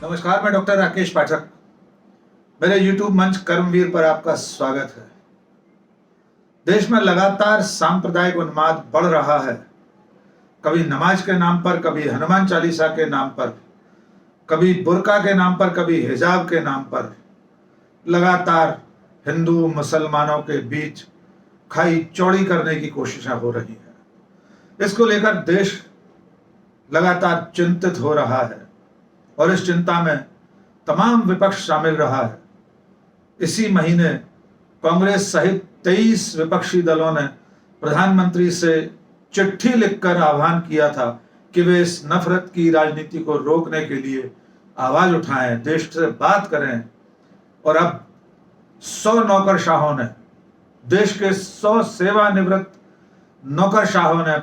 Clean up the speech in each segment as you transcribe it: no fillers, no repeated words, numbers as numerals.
नमस्कार, मैं डॉक्टर राकेश पाठक। मेरे YouTube मंच कर्मवीर पर आपका स्वागत है। देश में लगातार सांप्रदायिक उन्माद बढ़ रहा है। कभी नमाज के नाम पर, कभी हनुमान चालीसा के नाम पर, कभी बुर्का के नाम पर, कभी हिजाब के नाम पर लगातार हिंदू मुसलमानों के बीच खाई चौड़ी करने की कोशिशें हो रही हैं। इसको लेकर देश लगातार चिंतित हो रहा है और इस चिंता में तमाम विपक्ष शामिल रहा है। इसी महीने कांग्रेस सहित 23 विपक्षी दलों ने प्रधानमंत्री से चिट्ठी लिखकर आह्वान किया था कि वे इस नफरत की राजनीति को रोकने के लिए आवाज उठाएं, देश से बात करें। और अब 100 नौकरशाहों ने, देश के 100 सेवानिवृत्त नौकरशाहों ने,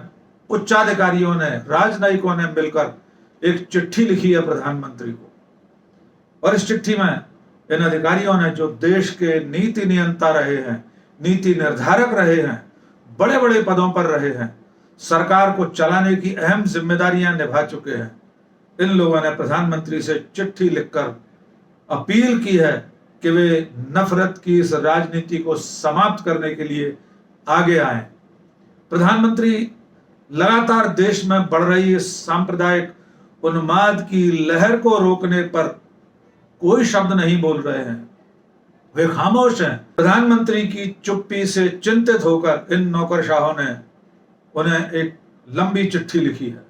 उच्चाधिकारियों ने, राजनयिकों ने मिलकर एक चिट्ठी लिखी है प्रधानमंत्री को। और इस चिट्ठी में इन अधिकारियों ने, जो देश के नीति नियंता रहे हैं, नीति निर्धारक रहे हैं, बड़े बड़े पदों पर रहे हैं, सरकार को चलाने की अहम जिम्मेदारियां निभा चुके हैं, इन लोगों ने प्रधानमंत्री से चिट्ठी लिखकर अपील की है कि वे नफरत की इस राजनीति को समाप्त करने के लिए आगे आए। प्रधानमंत्री लगातार देश में बढ़ रही इस सांप्रदायिक उन्माद की लहर को रोकने पर कोई शब्द नहीं बोल रहे हैं, वे खामोश हैं। प्रधानमंत्री की चुप्पी से चिंतित होकर इन नौकरशाहों ने उन्हें एक लंबी चिट्ठी लिखी है।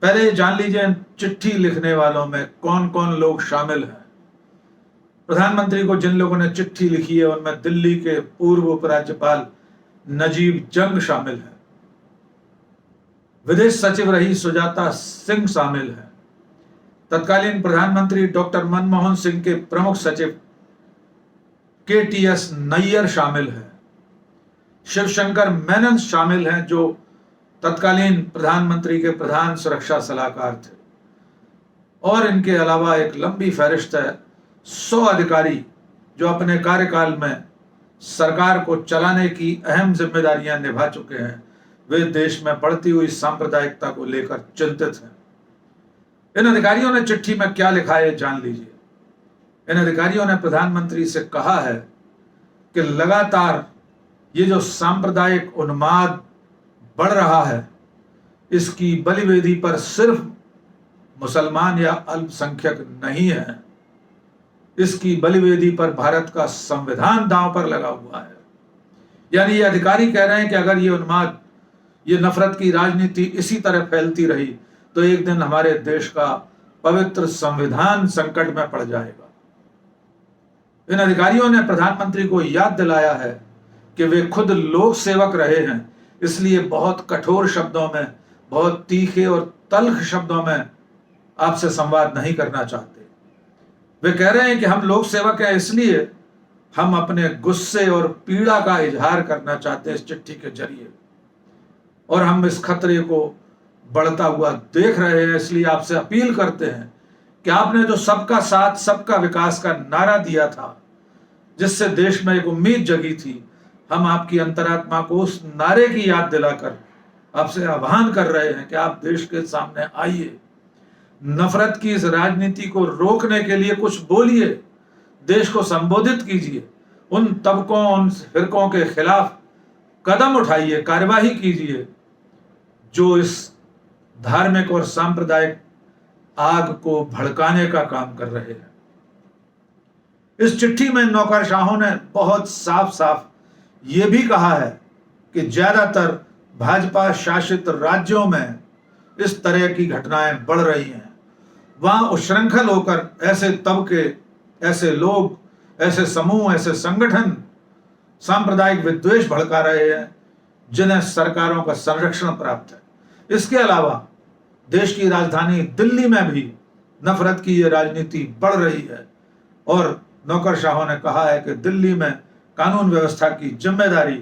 पहले जान लीजिए चिट्ठी लिखने वालों में कौन कौन लोग शामिल हैं। प्रधानमंत्री को जिन लोगों ने चिट्ठी लिखी है उनमें दिल्ली के पूर्व उपराज्यपाल नजीब जंग शामिल है, विदेश सचिव रही सुजाता सिंह शामिल है, तत्कालीन प्रधानमंत्री डॉक्टर मनमोहन सिंह के प्रमुख सचिव KTS नैयर शामिल है, शिवशंकर मेनन शामिल हैं जो तत्कालीन प्रधानमंत्री के प्रधान सुरक्षा सलाहकार थे। और इनके अलावा एक लंबी फहरिस्त है 100 अधिकारी जो अपने कार्यकाल में सरकार को चलाने की अहम जिम्मेदारियां निभा चुके हैं। वे देश में बढ़ती हुई सांप्रदायिकता को लेकर चिंतित हैं। इन अधिकारियों ने चिट्ठी में क्या लिखा है जान लीजिए। इन अधिकारियों ने प्रधानमंत्री से कहा है कि लगातार ये जो सांप्रदायिक उन्माद बढ़ रहा है, इसकी बलिवेदी पर सिर्फ मुसलमान या अल्पसंख्यक नहीं है, इसकी बलिवेदी पर भारत का संविधान दांव पर लगा हुआ है। यानी ये अधिकारी कह रहे हैं कि अगर ये उन्माद, ये नफरत की राजनीति इसी तरह फैलती रही तो एक दिन हमारे देश का पवित्र संविधान संकट में पड़ जाएगा। इन अधिकारियों ने प्रधानमंत्री को याद दिलाया है कि वे खुद लोक सेवक रहे हैं, इसलिए बहुत कठोर शब्दों में, बहुत तीखे और तल्ख शब्दों में आपसे संवाद नहीं करना चाहते। वे कह रहे हैं कि हम लोक सेवक हैं, इसलिए हम अपने गुस्से और पीड़ा का इजहार करना चाहते हैं इस चिट्ठी के जरिए। और हम इस खतरे को बढ़ता हुआ देख रहे हैं, इसलिए आपसे अपील करते हैं कि आपने जो सबका साथ सबका विकास का नारा दिया था, जिससे देश में एक उम्मीद जगी थी, हम आपकी अंतरात्मा को उस नारे की याद दिलाकर आपसे आह्वान कर रहे हैं कि आप देश के सामने आइए, नफरत की इस राजनीति को रोकने के लिए कुछ बोलिए, देश को संबोधित कीजिए, उन तबकों, उन फिरकों के खिलाफ कदम उठाइए, कार्यवाही कीजिए जो इस धार्मिक और सांप्रदायिक आग को भड़काने का काम कर रहे हैं। इस चिट्ठी में नौकरशाहों ने बहुत साफ साफ ये भी कहा है कि ज्यादातर भाजपा शासित राज्यों में इस तरह की घटनाएं बढ़ रही हैं। वहां उच्छृंखल होकर ऐसे तबके, ऐसे लोग, ऐसे समूह, ऐसे संगठन सांप्रदायिक विद्वेष भड़का रहे हैं जिन्हें सरकारों का संरक्षण प्राप्त है। इसके अलावा देश की राजधानी दिल्ली में भी नफरत की ये राजनीति बढ़ रही है और नौकरशाहों ने कहा है कि दिल्ली में कानून व्यवस्था की जिम्मेदारी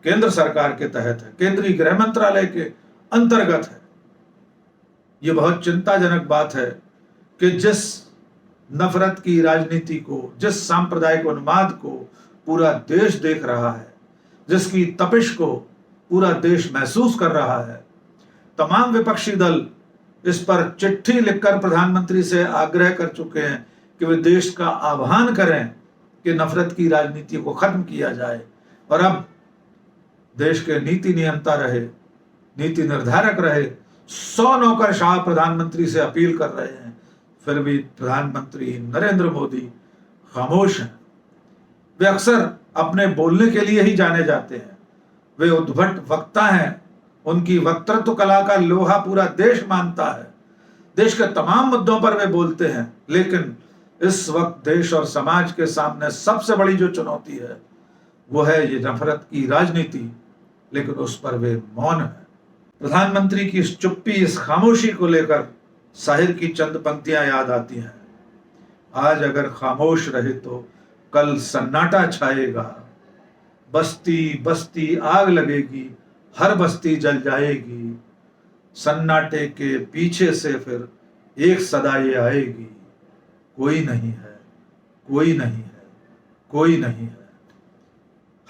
केंद्र सरकार के तहत है, केंद्रीय गृह मंत्रालय के अंतर्गत है। ये बहुत चिंताजनक बात है कि जिस नफरत की राजनीति को, जिस सांप्रदायिक उन्माद को पूरा देश देख रहा है, जिसकी तपिश को पूरा देश महसूस कर रहा है, तमाम विपक्षी दल इस पर चिट्ठी लिखकर प्रधानमंत्री से आग्रह कर चुके हैं कि वे देश का आह्वान करें कि नफरत की राजनीति को खत्म किया जाए और अब देश के नीति नियंता रहे, नीति निर्धारक रहे 100 नौकरशाह प्रधानमंत्री से अपील कर रहे हैं, फिर भी प्रधानमंत्री नरेंद्र मोदी खामोश हैं। वे अक्सर अपने बोलने के लिए ही जाने जाते हैं। वे उद्भट वक्ता हैं। उनकी वक्तृत्व कला का लोहा पूरा देश मानता है। देश के तमाम मुद्दों पर वे बोलते हैं, लेकिन इस वक्त देश और समाज के सामने सबसे बड़ी जो चुनौती है वो है ये नफरत की राजनीति, लेकिन उस पर वे मौन है। प्रधानमंत्री की इस चुप्पी, इस खामोशी को लेकर शाहिर की चंद पंक्तियां याद आती हैं। आज अगर खामोश रहे तो कल सन्नाटा छाएगा, बस्ती बस्ती आग लगेगी, हर बस्ती जल जाएगी, सन्नाटे के पीछे से फिर एक सदा ये आएगी, कोई नहीं है, कोई नहीं है, कोई नहीं है।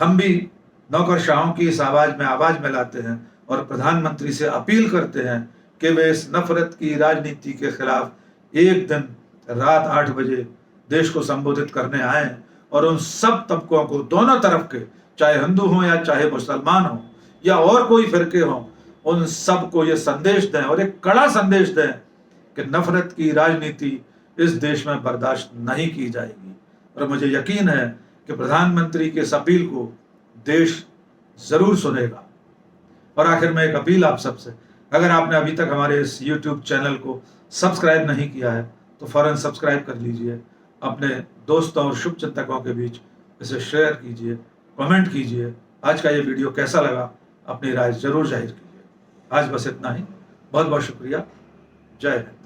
हम भी नौकरशाहों की इस आवाज में आवाज मिलाते हैं और प्रधानमंत्री से अपील करते हैं कि वे इस नफरत की राजनीति के खिलाफ एक दिन रात 8 बजे देश को संबोधित करने आए और उन सब तबकों को, दोनों तरफ के, चाहे हिंदू हो या चाहे मुसलमान हो या और कोई फिरके हो, उन सब को ये संदेश दें और एक कड़ा संदेश दें कि नफरत की राजनीति इस देश में बर्दाश्त नहीं की जाएगी। और मुझे यकीन है कि प्रधानमंत्री के इस अपील को देश जरूर सुनेगा। और आखिर में एक अपील आप सबसे, अगर आपने अभी तक हमारे इस YouTube चैनल को सब्सक्राइब नहीं किया है तो फौरन सब्सक्राइब कर लीजिए, अपने दोस्तों और शुभचिंतकों के बीच इसे शेयर कीजिए, कमेंट कीजिए। आज का ये वीडियो कैसा लगा अपनी राय जरूर जाहिर कीजिए। आज बस इतना ही। बहुत बहुत शुक्रिया। जय हिंद।